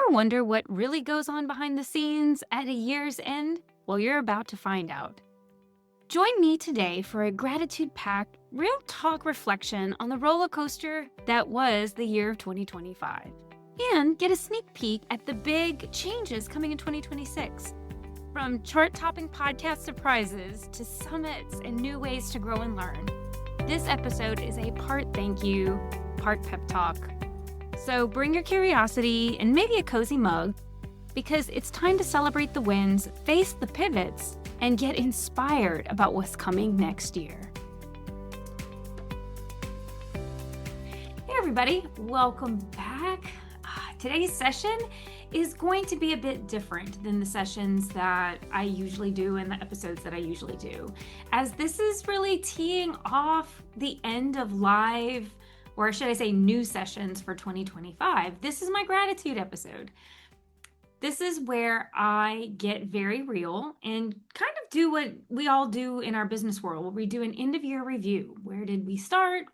Ever wonder what really goes on behind the scenes at a year's end? Well, you're about to find out. Join me today for a gratitude packed, real talk reflection on the roller coaster that was the year of 2025. And get a sneak peek at the big changes coming in 2026. From chart topping podcast surprises to summits and new ways to grow and learn, this episode is a part thank you, part pep talk. So bring your curiosity and maybe a cozy mug, because it's time to celebrate the wins, face the pivots, and get inspired about what's coming next year. Hey everybody, welcome back. Today's session is going to be a bit different than the sessions that I usually do and the episodes that I usually do, as this is really teeing off the end of live, or should I say new sessions for 2025. This is my gratitude episode. This is where I get very real and kind of do what we all do in our business world. We do an end of year review. Where did we start?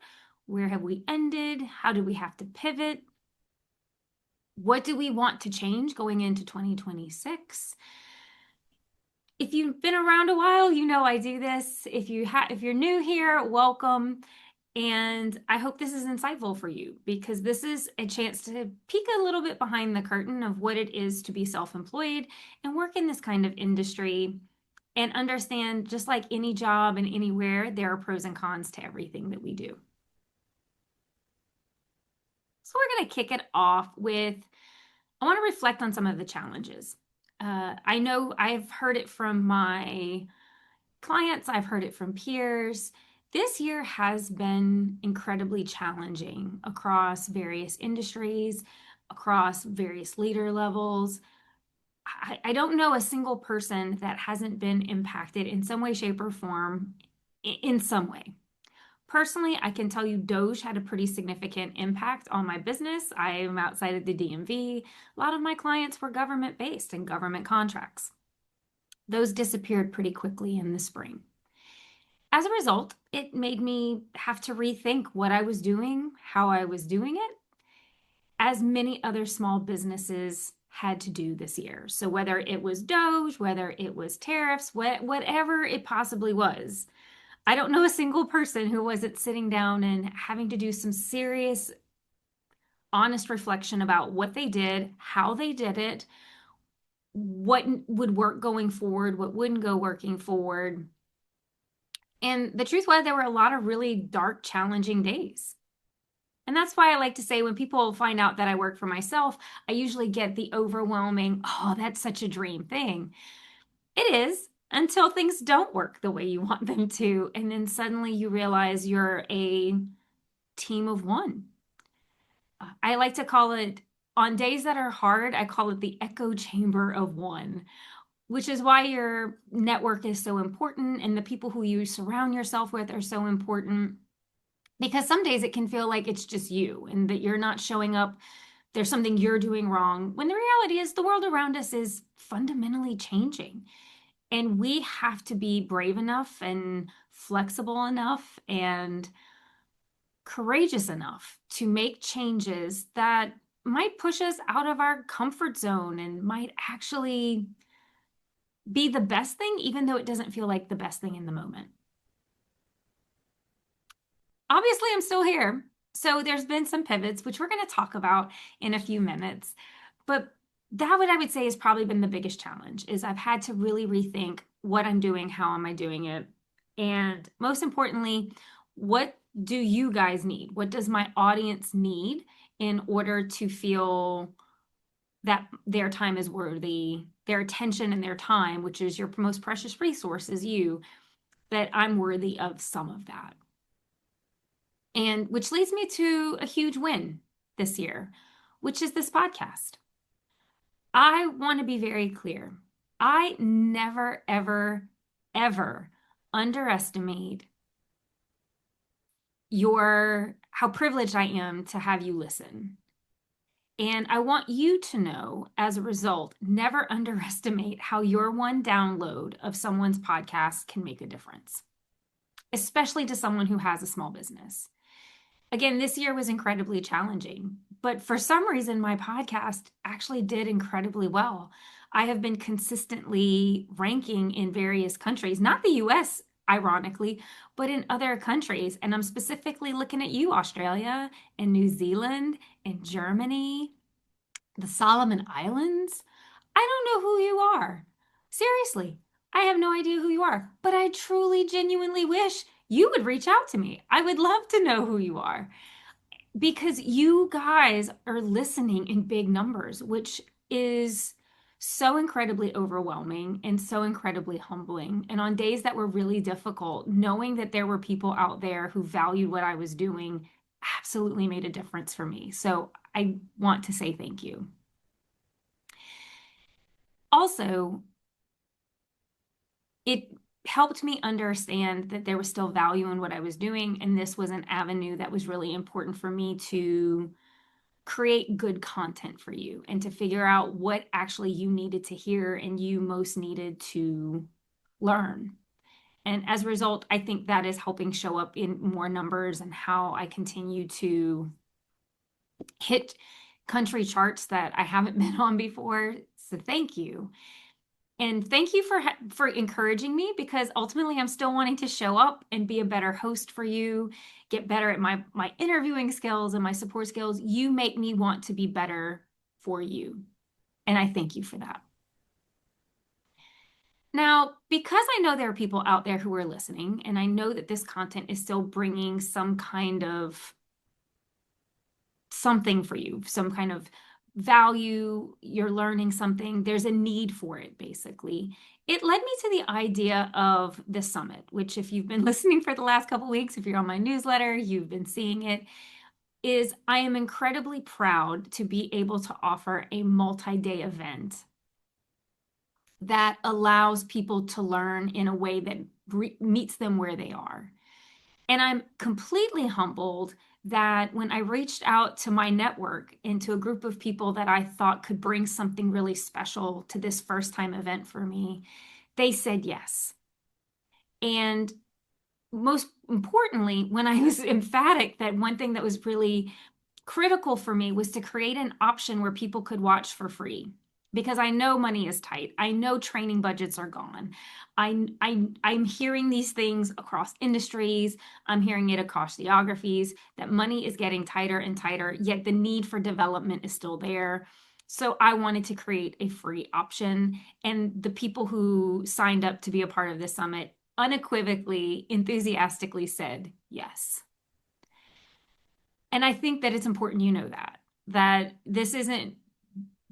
Where have we ended? How do we have to pivot? What do we want to change going into 2026? If you've been around a while, you know I do this. If you're new here, welcome. And I hope this is insightful for you, because this is a chance to peek a little bit behind the curtain of what it is to be self-employed and work in this kind of industry, and understand, just like any job and anywhere, there are pros and cons to everything that we do. So we're going to kick it off with, I want to reflect on some of the challenges. I know I've heard it from my clients, I've heard it from peers. This year has been incredibly challenging across various industries, across various leader levels. I don't know a single person that hasn't been impacted in some way, shape, or form in some way. Personally, I can tell you Doge had a pretty significant impact on my business. I am outside of the DMV. A lot of my clients were government-based and government contracts. Those disappeared pretty quickly in the spring. As a result, it made me have to rethink what I was doing, how I was doing it, as many other small businesses had to do this year. So whether it was Doge, whether it was tariffs, whatever it possibly was, I don't know a single person who wasn't sitting down and having to do some serious, honest reflection about what they did, how they did it, what would work going forward, what wouldn't go working forward. And the truth was, there were a lot of really dark, challenging days. And that's why I like to say, when people find out that I work for myself, I usually get the overwhelming, oh, that's such a dream thing. It is, until things don't work the way you want them to. And then suddenly you realize you're a team of one. I like to call it, on days that are hard, I call it the echo chamber of one, which is why your network is so important and the people who you surround yourself with are so important. Because some days it can feel like it's just you and that you're not showing up, there's something you're doing wrong, when the reality is the world around us is fundamentally changing. And we have to be brave enough and flexible enough and courageous enough to make changes that might push us out of our comfort zone and might actually be the best thing, even though it doesn't feel like the best thing in the moment. Obviously, I'm still here. So there's been some pivots, which we're going to talk about in a few minutes. But that, what I would say, has probably been the biggest challenge, is I've had to really rethink what I'm doing, how am I doing it? And most importantly, what do you guys need? What does my audience need in order to feel that their time is worthy, their attention and their time, which is your most precious resource, is you, that I'm worthy of some of that? And which leads me to a huge win this year, which is this podcast. I want to be very clear. I never, ever, ever underestimate how privileged I am to have you listen. And I want you to know, as a result, never underestimate how your one download of someone's podcast can make a difference, especially to someone who has a small business. Again, this year was incredibly challenging, But for some reason, my podcast actually did incredibly well. I have been consistently ranking in various countries, not the US, ironically, but in other countries. And I'm specifically looking at you, Australia and New Zealand and Germany, the Solomon Islands. I don't know who you are. Seriously, I have no idea who you are, but I truly, genuinely wish you would reach out to me. I would love to know who you are because you guys are listening in big numbers, which is so incredibly overwhelming and so incredibly humbling. And on days that were really difficult, knowing that there were people out there who valued what I was doing absolutely made a difference for me. So I want to say thank you. Also, it helped me understand that there was still value in what I was doing, and this was an avenue that was really important for me to create good content for you and to figure out what actually you needed to hear and you most needed to learn. And as a result, I think that is helping show up in more numbers and how I continue to hit country charts that I haven't been on before. So thank you. And thank you for encouraging me because ultimately I'm still wanting to show up and be a better host for you, get better at my interviewing skills and my support skills. You make me want to be better for you. And I thank you for that. Now, because I know there are people out there who are listening, and I know that this content is still bringing some kind of something for you, some kind of value, you're learning something, there's a need for it, basically. It led me to the idea of the summit, which if you've been listening for the last couple weeks, if you're on my newsletter, you've been seeing it, is I am incredibly proud to be able to offer a multi-day event that allows people to learn in a way that meets them where they are. And I'm completely humbled that when I reached out to my network and to a group of people that I thought could bring something really special to this first time event for me, they said yes. And most importantly, when I was emphatic that one thing that was really critical for me was to create an option where people could watch for free because I know money is tight. I know training budgets are gone. I'm hearing these things across industries. I'm hearing it across geographies that money is getting tighter and tighter, yet the need for development is still there. So I wanted to create a free option. And the people who signed up to be a part of the summit unequivocally, enthusiastically said yes. And I think that it's important you know that this isn't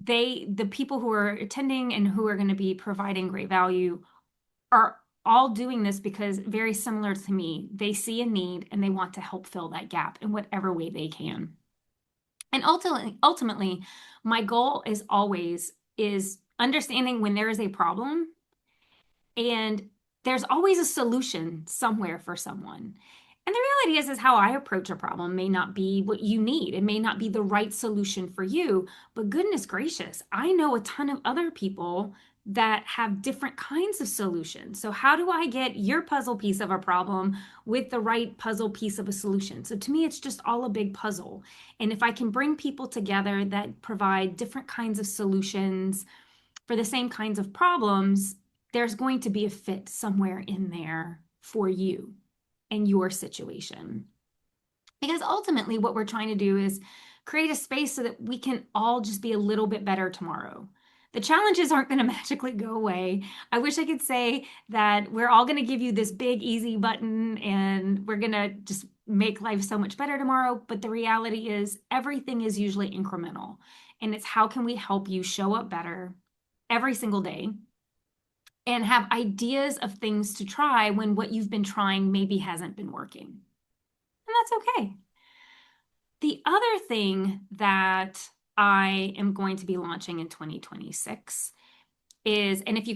the people who are attending and who are going to be providing great value are all doing this because very similar to me, they see a need and they want to help fill that gap in whatever way they can. And ultimately, my goal is always is understanding when there is a problem and there's always a solution somewhere for someone. And the reality is how I approach a problem may not be what you need. It may not be the right solution for you, but goodness gracious, I know a ton of other people that have different kinds of solutions. So how do I get your puzzle piece of a problem with the right puzzle piece of a solution? So to me, it's just all a big puzzle. And if I can bring people together that provide different kinds of solutions for the same kinds of problems, there's going to be a fit somewhere in there for you and your situation. Because ultimately, what we're trying to do is create a space so that we can all just be a little bit better tomorrow. The challenges aren't going to magically go away. I wish I could say that we're all going to give you this big, easy button and we're going to just make life so much better tomorrow. But the reality is, everything is usually incremental. And it's how can we help you show up better every single day and have ideas of things to try when what you've been trying maybe hasn't been working. And that's okay. The other thing that I am going to be launching in 2026 is, and if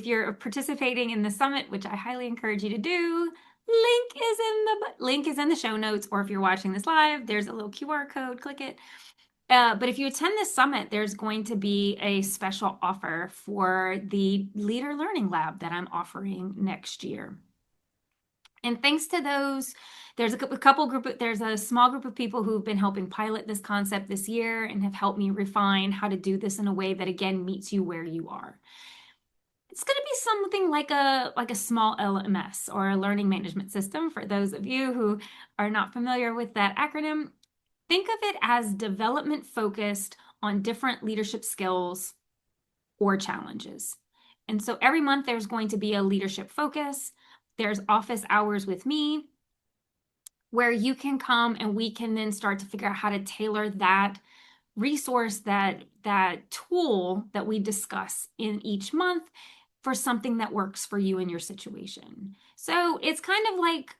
you're participating in the summit, which I highly encourage you to do, link is in the show notes, or if you're watching this live, there's a little QR code, click it. But if you attend this summit, there's going to be a special offer for the Leader Learning Lab that I'm offering next year. And thanks to those, there's a small group of people who've been helping pilot this concept this year and have helped me refine how to do this in a way that, again, meets you where you are. It's going to be something like a small LMS, or a learning management system. For those of you who are not familiar with that acronym, think of it as development focused on different leadership skills or challenges. And so every month there's going to be a leadership focus. There's office hours with me where you can come and we can then start to figure out how to tailor that resource, that tool that we discuss in each month, for something that works for you in your situation. So it's kind of like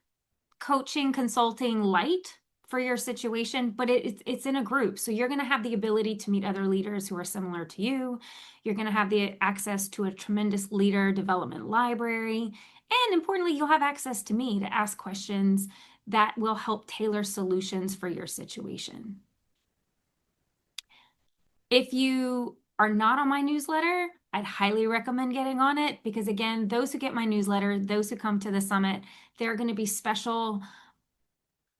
coaching, consulting light for your situation, but it's in a group. So you're going to have the ability to meet other leaders who are similar to you. You're going to have the access to a tremendous leader development library. And importantly, you'll have access to me to ask questions that will help tailor solutions for your situation. If you are not on my newsletter, I'd highly recommend getting on it, because again, those who get my newsletter, those who come to the summit, there are going to be special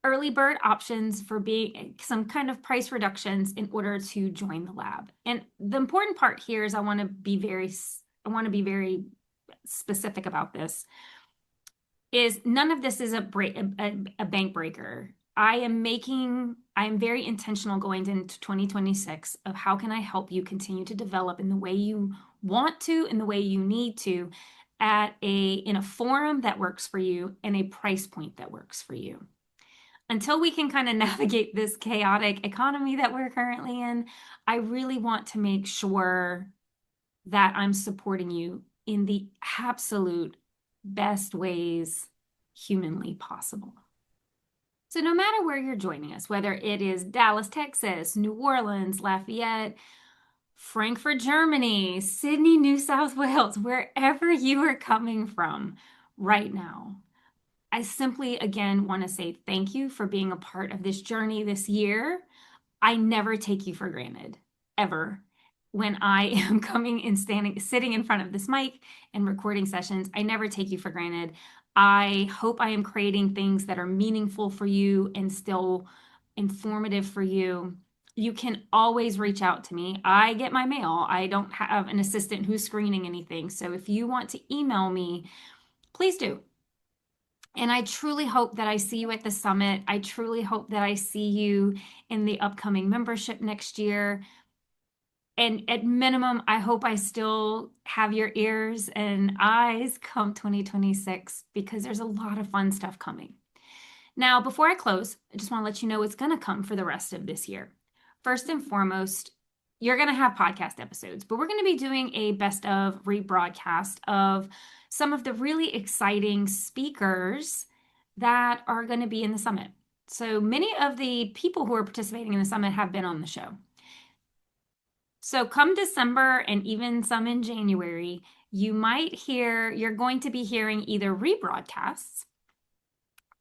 early bird options for being some kind of price reductions in order to join the lab. And the important part here is I want to be very specific about this, is none of this is a bank breaker. I am very intentional going into 2026 of how can I help you continue to develop in the way you want to, in the way you need to, in a forum that works for you and a price point that works for you. Until we can kind of navigate this chaotic economy that we're currently in, I really want to make sure that I'm supporting you in the absolute best ways humanly possible. So no matter where you're joining us, whether it is Dallas, Texas, New Orleans, Lafayette, Frankfurt, Germany, Sydney, New South Wales, wherever you are coming from right now, I simply, again, want to say thank you for being a part of this journey this year. I never take you for granted, ever. When I am coming and sitting in front of this mic and recording sessions, I never take you for granted. I hope I am creating things that are meaningful for you and still informative for you. You can always reach out to me. I get my mail. I don't have an assistant who's screening anything. So if you want to email me, please do. And I truly hope that I see you at the summit. I truly hope that I see you in the upcoming membership next year. And at minimum, I hope I still have your ears and eyes come 2026, because there's a lot of fun stuff coming. Now, before I close, I just want to let you know what's going to come for the rest of this year. First and foremost, you're going to have podcast episodes, but we're going to be doing a best of rebroadcast of some of the really exciting speakers that are going to be in the summit. So many of the people who are participating in the summit have been on the show. So come December and even some in January, you're going to be hearing either rebroadcasts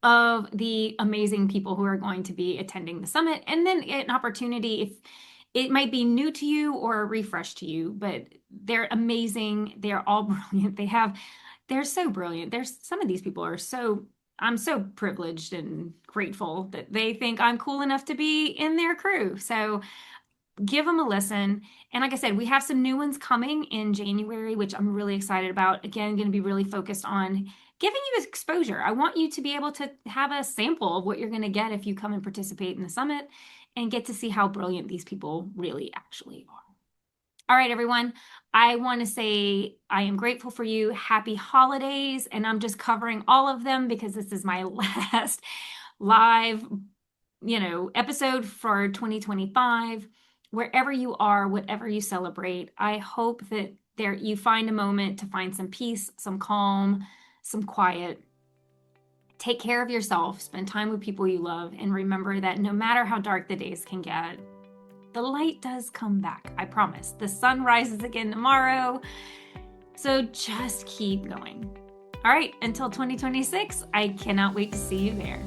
of the amazing people who are going to be attending the summit, and then an opportunity, if it might be new to you or a refresh to you, but they're amazing. They're all brilliant. They're so brilliant. Some of these people I'm so privileged and grateful that they think I'm cool enough to be in their crew. So give them a listen. And like I said, we have some new ones coming in January, which I'm really excited about. Again, going to be really focused on giving you exposure. I want you to be able to have a sample of what you're going to get if you come and participate in the summit and get to see how brilliant these people really actually are. All right, everyone. I want to say I am grateful for you. Happy holidays. And I'm just covering all of them because this is my last live, episode for 2025. Wherever you are, whatever you celebrate, I hope that you find a moment to find some peace, some calm, some quiet. Take care of yourself, spend time with people you love, and remember that no matter how dark the days can get, the light does come back. I promise. The sun rises again tomorrow. So just keep going. All right, until 2026, I cannot wait to see you there.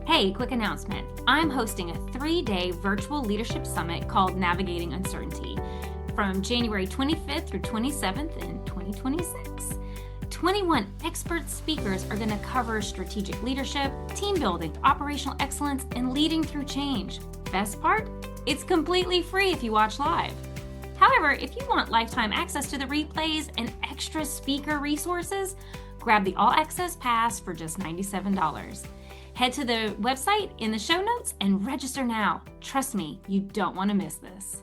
Hey, quick announcement. I'm hosting a 3-day virtual leadership summit called Navigating Uncertainty from January 25th through 27th in 2026. 21 expert speakers are going to cover strategic leadership, team building, operational excellence, and leading through change. Best part? It's completely free if you watch live. However, if you want lifetime access to the replays and extra speaker resources, grab the All Access Pass for just $97. Head to the website in the show notes and register now. Trust me, you don't want to miss this.